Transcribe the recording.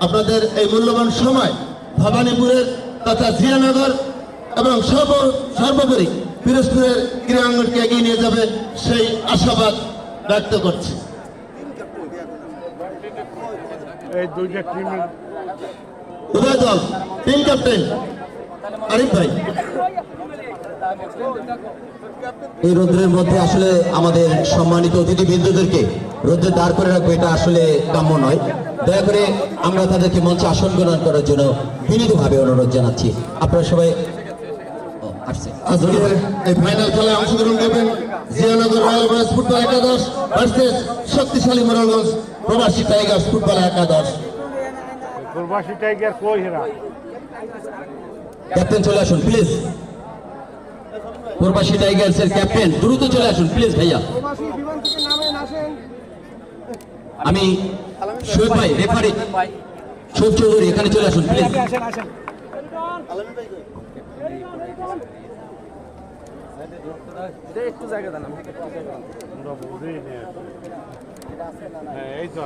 আপনাদের এই মূল্যবান সময় ভবানীপুরের তথা জিয়ানগর এবং সর্বোপরি পিরোজপুরের ক্রীড়াঙ্গনকে এগিয়ে নিয়ে যাবে সেই আশাবাদ ব্যক্ত করছি। উভয় দল টিম ক্যাপ্টেন আরিফ ভাই। এই রোদ্রের মধ্যে আসলে আমাদের সম্মানিত অতিথিবৃন্দদেরকে রোদ্রে দাঁড় করে রাখবো, এটা আসলে কাম্য নয়। দয়া করে আমরা তাদেরকে মঞ্চে আসন গ্রহণ করার জন্য বিনীতভাবে অনুরোধ জানাচ্ছি। আপনারা সবাই আজকের এই ফাইনাল খেলায় অংশগ্রহণ করবেন জিয়ানগর রয়্যাল বয়েজ ফুটবল একাদশ ভার্সেস শক্তিশালী মোরালগঞ্জ প্রবাসী টাইগার্স ফুটবল একাদশ। প্রবাসী টাইগার কই হেরা? ক্যাপ্টেন চলে আসুন প্লিজ। প্রবাসী টাইগার্সের ক্যাপ্টেন দ্রুত চলে আসুন প্লিজ ভাইয়া। আমি শোয়েব ভাই, রেফারি শোয়েব চৌধুরী, এখানে চলে আসুন প্লিজ। একটু জায়গা দেন, এই তো